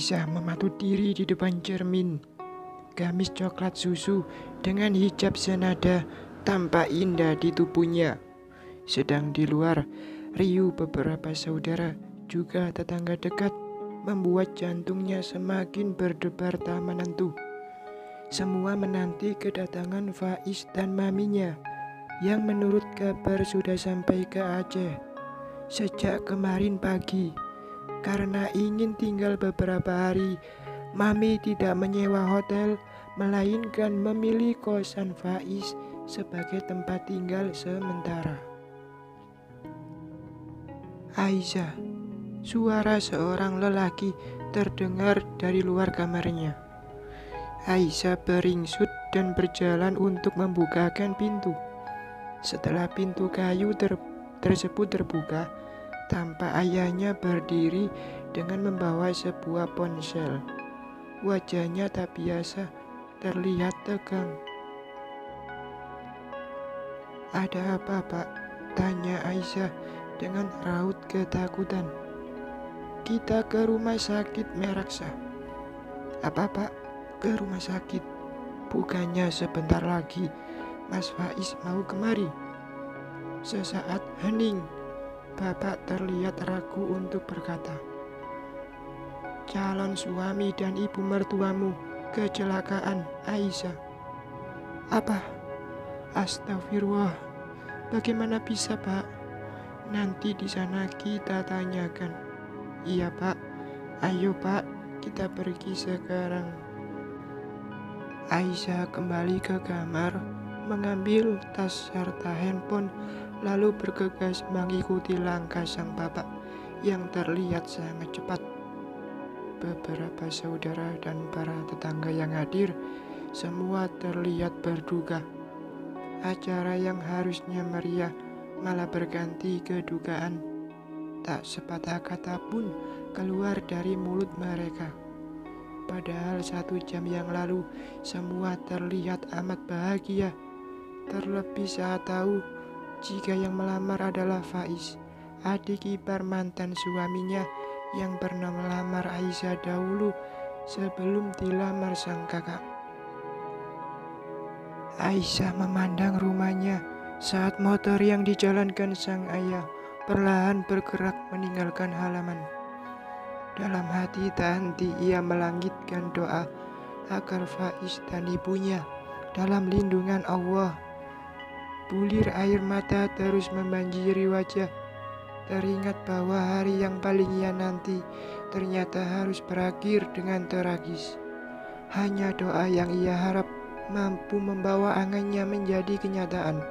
Aisyah mematut diri di depan cermin. Gamis coklat susu dengan hijab senada tampak indah di tubuhnya. Sedang di luar, riuh beberapa saudara juga tetangga dekat membuat jantungnya semakin berdebar tak menentu. Semua menanti kedatangan Faiz dan maminya yang menurut kabar sudah sampai ke Aceh sejak kemarin pagi. Karena ingin tinggal beberapa hari, mami tidak menyewa hotel melainkan memilih kosan Faiz sebagai tempat tinggal sementara. Aisyah, suara seorang lelaki terdengar dari luar kamarnya. Aisyah beringsut dan berjalan untuk membukakan pintu. Setelah pintu kayu tersebut terbuka, tampak ayahnya berdiri dengan membawa sebuah ponsel. Wajahnya tak biasa, terlihat tegang. "Ada apa, Pak?" tanya Aisyah dengan raut ketakutan. "Kita ke rumah sakit Meraksa." "Apa, Pak? Ke rumah sakit? Bukannya sebentar lagi Mas Faiz mau kemari?" Sesaat hening. Bapak terlihat ragu untuk berkata, "Calon suami dan ibu mertuamu kecelakaan, Aisyah." "Apa? Astagfirullah. Bagaimana bisa, Pak? Nanti di sana kita tanyakan." "Iya, Pak. Ayo, Pak, kita pergi sekarang." Aisyah kembali ke kamar, mengambil tas serta handphone, lalu bergegas mengikuti langkah sang bapak yang terlihat sangat cepat. Beberapa saudara dan para tetangga yang hadir semua terlihat berduka. Acara yang harusnya meriah malah berganti kedukaan. Tak sepatah kata pun keluar dari mulut mereka. Padahal 1 jam yang lalu semua terlihat amat bahagia. Terlebih saat tahu jika yang melamar adalah Faiz, adik ipar mantan suaminya yang pernah melamar Aisyah dahulu sebelum dilamar sang kakak. Aisyah memandang rumahnya saat motor yang dijalankan sang ayah perlahan bergerak meninggalkan halaman. Dalam hati tak henti ia melangitkan doa agar Faiz dan ibunya dalam lindungan Allah. Bulir air mata terus membanjiri wajah. Teringat bahwa hari yang paling ia nanti ternyata harus berakhir dengan tragis. Hanya doa yang ia harap mampu membawa angannya menjadi kenyataan.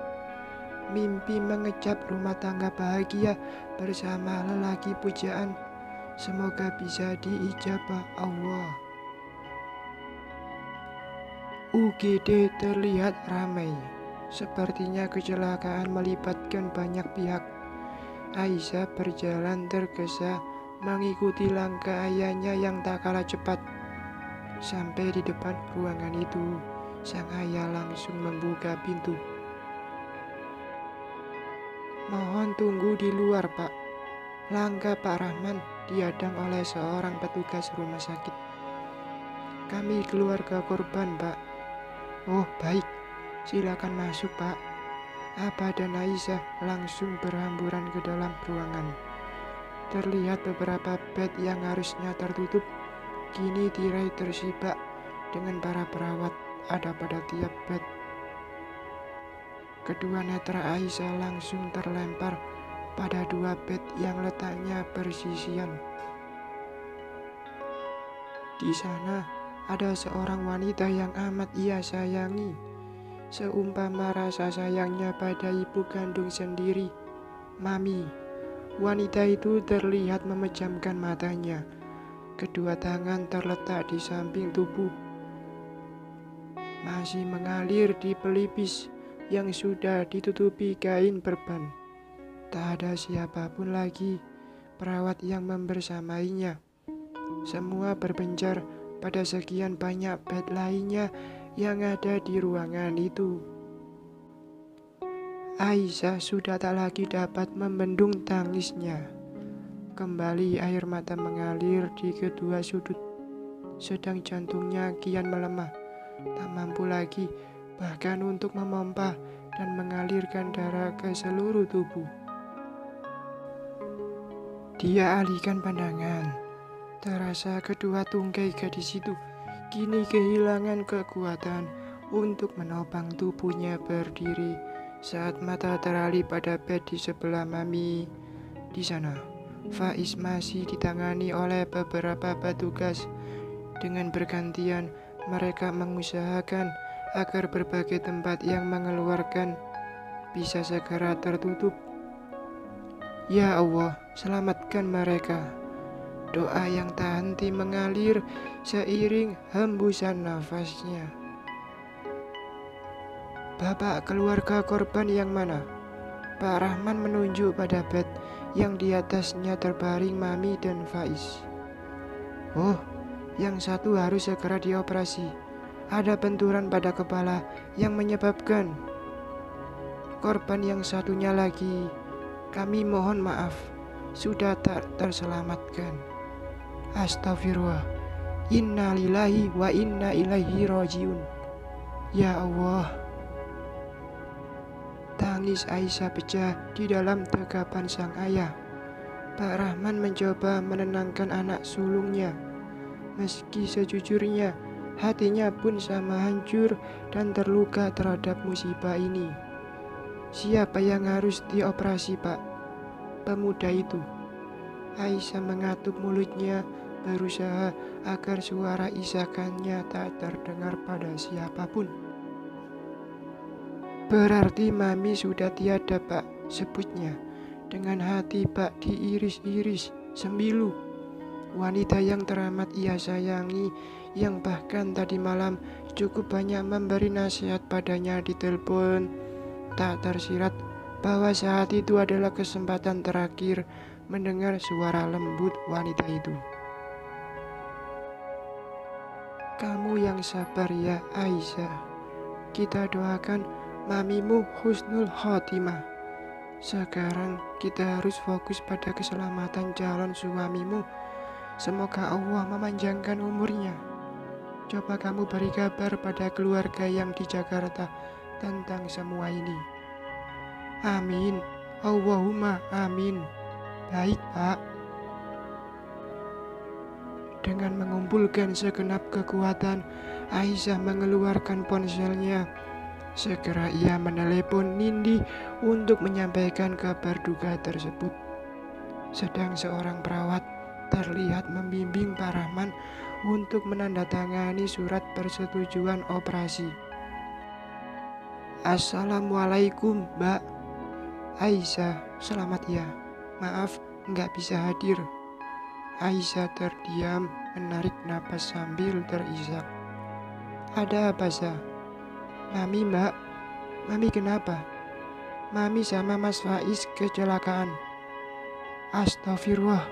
Mimpi mengecap rumah tangga bahagia bersama lelaki pujaan semoga bisa diijabah Allah. UGD terlihat ramai. Sepertinya kecelakaan melibatkan banyak pihak. Aisyah berjalan tergesa mengikuti langkah ayahnya yang tak kalah cepat. Sampai di depan ruangan itu, sang ayah langsung membuka pintu. "Mohon tunggu di luar, Pak." Langkah Pak Rahman dihadang oleh seorang petugas rumah sakit. "Kami keluarga korban, Pak." "Oh, baik. Silakan masuk, Pak." Abah dan Aisyah langsung berhamburan ke dalam ruangan. Terlihat beberapa bed yang harusnya tertutup kini tirai tersibak dengan para perawat ada pada tiap bed. Kedua netra Aisyah langsung terlempar pada 2 bed yang letaknya bersisian. Di sana ada seorang wanita yang amat ia sayangi, seumpama rasa sayangnya pada ibu kandung sendiri, Mami. Wanita itu terlihat memejamkan matanya. Kedua tangan terletak di samping tubuh, masih mengalir di pelipis yang sudah ditutupi kain perban. Tak ada siapapun lagi perawat yang membersamainya. Semua berpencar pada sekian banyak bed lainnya yang ada di ruangan itu. Aisyah sudah tak lagi dapat membendung tangisnya. Kembali air mata mengalir di kedua sudut sedang jantungnya kian melemah, tak mampu lagi bahkan untuk memompa dan mengalirkan darah ke seluruh tubuh. Dia alihkan pandangan. Terasa kedua tungkai gadis itu kini kehilangan kekuatan untuk menopang tubuhnya berdiri saat mata teralih pada bed di sebelah Mami. Di sana, Faiz masih ditangani oleh beberapa petugas. Dengan bergantian, mereka mengusahakan agar berbagai tempat yang mengeluarkan bisa segera tertutup. Ya Allah, selamatkan mereka. Doa yang tak henti mengalir seiring hembusan nafasnya. Bapak keluarga korban yang mana? Pak Rahman menunjuk pada bed yang di atasnya terbaring Mami dan Faiz. Oh, yang satu harus segera dioperasi. Ada benturan pada kepala yang menyebabkan. Korban yang satunya lagi, kami mohon maaf, sudah tak terselamatkan. Astagfirullah, inna lillahi wa inna ilaihi rajiun. Ya Allah. Tangis Aisyah pecah di dalam dekapan sang ayah. Pak Rahman mencoba menenangkan anak sulungnya. Meski sejujurnya, hatinya pun sama hancur dan terluka terhadap musibah ini. Siapa yang harus dioperasi, Pak? Pemuda itu. Aisyah mengatup mulutnya, berusaha agar suara isakannya tak terdengar pada siapapun. Berarti Mami sudah tiada, Pak, sebutnya. Dengan hati Pak diiris-iris, sembilu. Wanita yang teramat ia sayangi, yang bahkan tadi malam cukup banyak memberi nasihat padanya di telepon. Tak tersirat bahwa saat itu adalah kesempatan terakhir mendengar suara lembut wanita itu. Kamu yang sabar ya Aisyah. Kita doakan Mamimu husnul khotimah. Sekarang kita harus fokus pada keselamatan calon suamimu. Semoga Allah memanjangkan umurnya. Coba kamu beri kabar pada keluarga yang di Jakarta tentang semua ini. Amin. Allahumma amin. Baik, Pak. Dengan mengumpulkan segenap kekuatan, Aisyah mengeluarkan ponselnya. Segera ia menelepon Nindi untuk menyampaikan kabar duka tersebut. Sedang seorang perawat terlihat membimbing Pak Rahman untuk menandatangani surat persetujuan operasi. Assalamualaikum, Mbak. Aisyah, selamat ya. Maaf, nggak bisa hadir. Aisyah terdiam, menarik napas sambil terisak. Ada apa, Sah? Mami, Mbak. Mami kenapa? Mami sama Mas Faiz kecelakaan. Astagfirullah.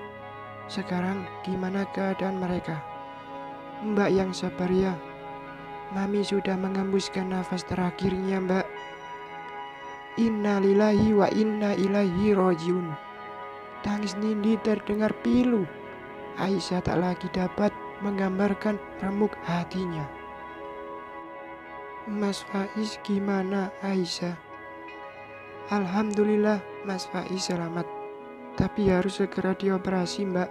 Sekarang gimana keadaan mereka? Mbak yang sabar ya. Mami sudah mengembuskan nafas terakhirnya, Mbak. Inna lillahi wa inna ilaihi rajiun. Tangis Nindi terdengar pilu. Aisyah tak lagi dapat menggambarkan remuk hatinya. Mas Faiz gimana, Aisyah? Alhamdulillah Mas Faiz selamat. Tapi harus segera dioperasi, Mbak.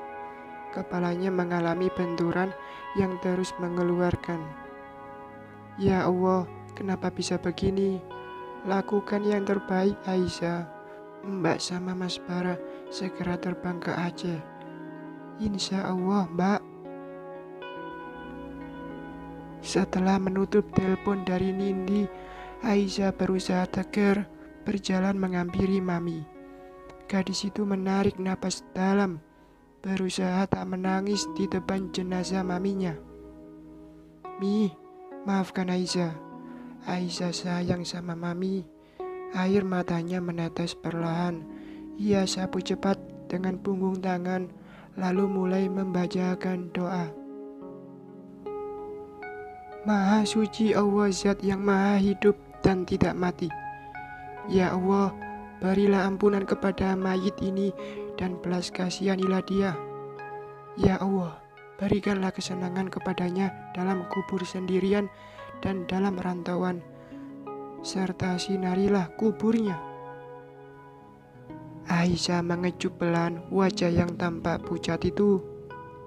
Kepalanya mengalami benturan yang terus mengeluarkan. Ya Allah, kenapa bisa begini? Lakukan yang terbaik, Aisyah. Mbak sama Mas Bara segera terbang ke Aceh. Insya Allah, Mbak. Setelah menutup telepon dari Nindi, Aisyah berusaha tegar berjalan menghampiri Mami. Gadis itu menarik napas dalam, berusaha tak menangis di depan jenazah maminya. Mi, maafkan Aisyah. Aisyah sayang sama Mami. Air matanya menetes perlahan. Ia sapu cepat dengan punggung tangan, lalu mulai membacakan doa. Maha suci Allah, Zat yang maha hidup dan tidak mati. Ya Allah, berilah ampunan kepada mayit ini dan belas kasihanilah dia. Ya Allah, Berikanlah kesenangan kepadanya dalam kubur sendirian dan dalam rantauan, serta sinarilah kuburnya. Aisyah mengecup pelan wajah yang tampak pucat itu.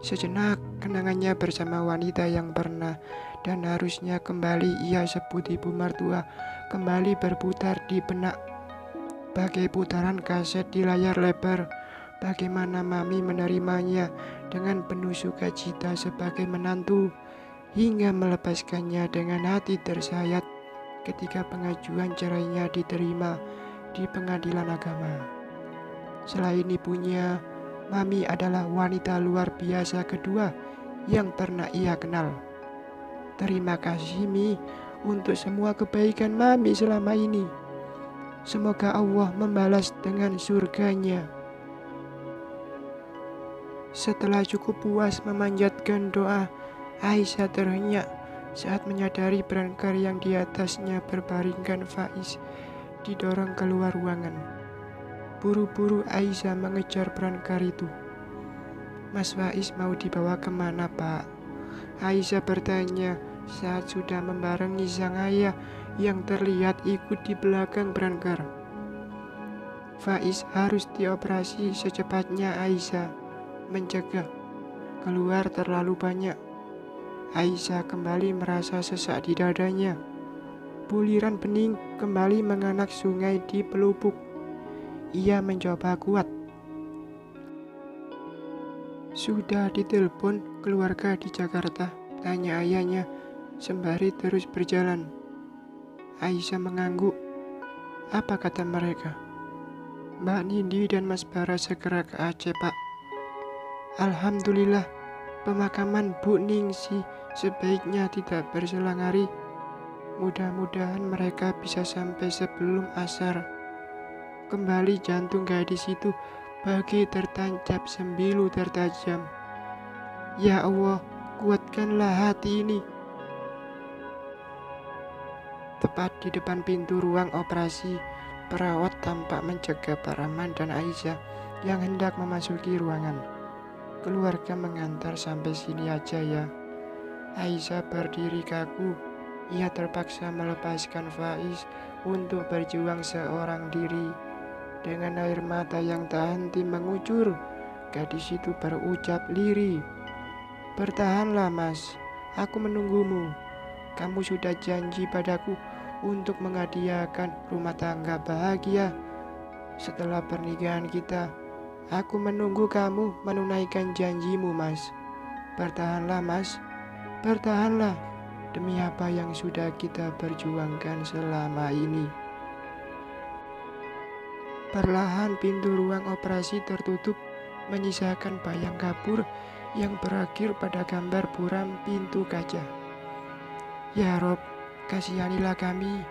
Sejenak kenangannya bersama wanita yang pernah dan harusnya kembali ia sebut ibu mertua kembali berputar di benak. Bagai putaran kaset di layar lebar, bagaimana Mami menerimanya dengan penuh sukacita sebagai menantu, hingga melepaskannya dengan hati tersayat ketika pengajuan cerainya diterima di pengadilan agama. Selain ibunya, Mami adalah wanita luar biasa kedua yang pernah ia kenal. Terima kasih Mi untuk semua kebaikan Mami selama ini. Semoga Allah membalas dengan surganya. Setelah cukup puas memanjatkan doa, Aisyah terhenyak saat menyadari berangkar yang di atasnya berbaringkan Faiz didorong keluar ruangan. Buru-buru Aisyah mengejar berangkar itu. Mas Faiz mau dibawa kemana, Pak? Aisyah bertanya saat sudah membarengi sang ayah yang terlihat ikut di belakang berangkar. Faiz harus dioperasi secepatnya, Aisyah mencegah. Keluar terlalu banyak. Aisyah kembali merasa sesak di dadanya. Buliran bening kembali menganak sungai di pelupuk. Ia mencoba kuat. Sudah ditelepon keluarga di Jakarta, tanya ayahnya sembari terus berjalan. Aisyah mengangguk. Apa kata mereka? Mbak Nindi dan Mas Bara segera ke Aceh, Pak. Alhamdulillah, pemakaman Bu Ningsi sebaiknya tidak berselang hari. Mudah-mudahan mereka bisa sampai sebelum asar. Kembali jantung gadis itu bagai tertancap sembilu tertajam. Ya Allah, kuatkanlah hati ini. Tepat di depan pintu ruang operasi, perawat tampak mencegah Pak Rahman dan Aisyah yang hendak memasuki ruangan. Keluarga mengantar sampai sini aja ya. Aisyah berdiri kaku. Ia terpaksa melepaskan Faiz untuk berjuang seorang diri. Dengan air mata yang tak henti mengucur, gadis itu berucap lirih. Bertahanlah Mas, aku menunggumu. Kamu sudah janji padaku untuk menghadiahkan rumah tangga bahagia. Setelah pernikahan kita, aku menunggu kamu menunaikan janjimu Mas. Bertahanlah Mas, bertahanlah demi apa yang sudah kita perjuangkan selama ini. Perlahan pintu ruang operasi tertutup, menyisakan bayang kabur yang berakhir pada gambar buram pintu kaca. Ya Rob, kasihanilah kami,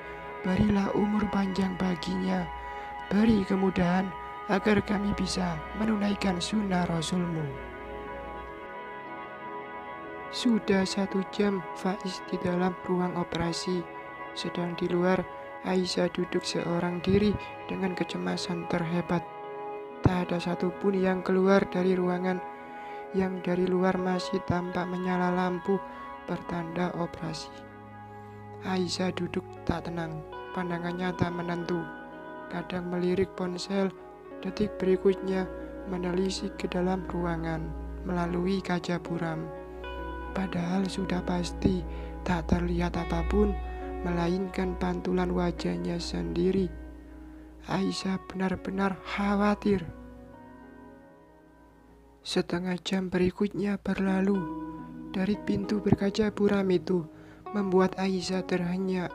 berilah umur panjang baginya, beri kemudahan agar kami bisa menunaikan sunnah Rasulmu. Sudah 1 jam Faiz di dalam ruang operasi, sedang di luar Aisyah duduk seorang diri dengan kecemasan terhebat. Tak ada satupun yang keluar dari ruangan. Yang dari luar masih tampak menyala lampu pertanda operasi. Aisyah duduk tak tenang, pandangannya tak menentu. Kadang melirik ponsel, detik berikutnya menelisik ke dalam ruangan melalui kaca buram. Padahal sudah pasti tak terlihat apapun melainkan pantulan wajahnya sendiri. Aisyah benar-benar khawatir. Setengah jam berikutnya berlalu. Dari pintu berkaca buram itu membuat Aisyah terhenyak.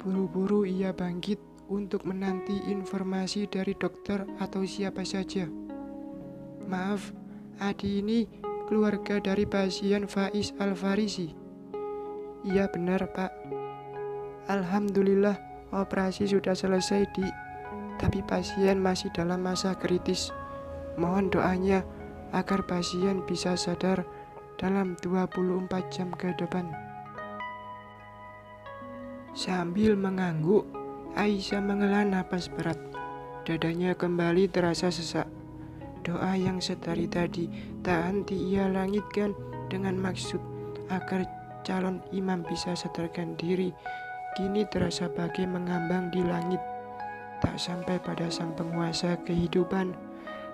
Buru-buru ia bangkit untuk menanti informasi dari dokter atau siapa saja. Maaf, Adi ini keluarga dari pasien Faiz Al-Farisi. Iya benar Pak. Alhamdulillah operasi sudah selesai tapi pasien masih dalam masa kritis. Mohon doanya agar pasien bisa sadar dalam 24 jam ke depan. Sambil mengangguk, Aisyah menghela napas berat. Dadanya kembali terasa sesak. Doa yang setari tadi tak henti ia langitkan dengan maksud agar calon imam bisa sadarkan diri, kini terasa bagai mengambang di langit. Tak sampai pada sang penguasa kehidupan,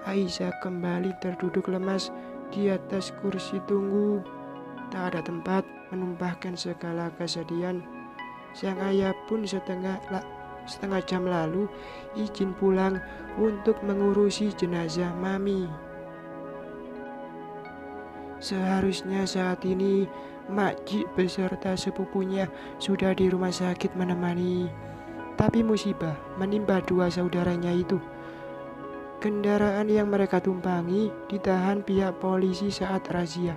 Aisyah kembali terduduk lemas di atas kursi tunggu. Tak ada tempat menumpahkan segala kesedihan. Sang ayah pun setengah jam lalu izin pulang untuk mengurusi jenazah mami. Seharusnya saat ini Makcik beserta sepupunya sudah di rumah sakit menemani. Tapi musibah menimpa dua saudaranya itu. Kendaraan yang mereka tumpangi ditahan pihak polisi saat razia.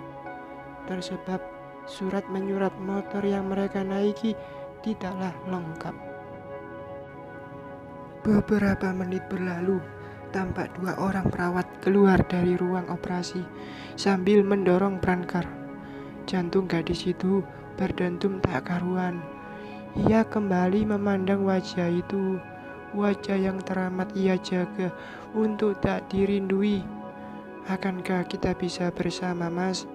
Tersebab surat menyurat motor yang mereka naiki tidaklah lengkap. Beberapa menit berlalu, tampak dua orang perawat keluar dari ruang operasi sambil mendorong brankar. Jantung gadis itu berdentum tak karuan. Ia kembali memandang wajah itu, wajah yang teramat ia jaga untuk tak dirindui. Akankah kita bisa bersama, Mas?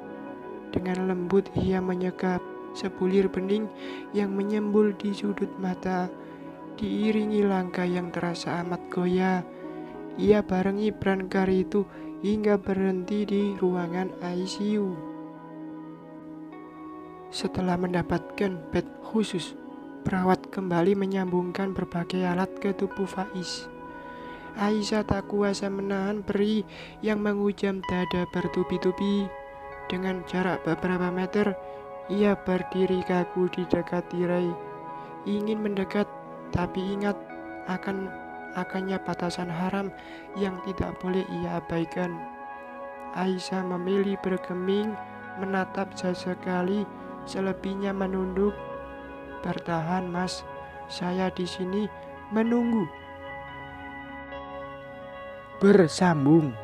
Dengan lembut ia menyekap sebulir bening yang menyembul di sudut mata. Diiringi langkah yang terasa amat goyah, ia barengi brankar itu hingga berhenti di ruangan ICU. Setelah mendapatkan bed khusus, perawat kembali menyambungkan berbagai alat ke tubuh Faiz. Aisyah tak kuasa menahan perih yang menghujam dada bertubi-tubi. Dengan jarak beberapa meter, ia berdiri kaku di dekat tirai. Ingin mendekat, tapi ingat akannya batasan haram yang tidak boleh ia abaikan. Aisyah memilih bergeming, menatap sesekali, selebihnya menunduk. Bertahan, Mas, saya di sini menunggu. Bersambung.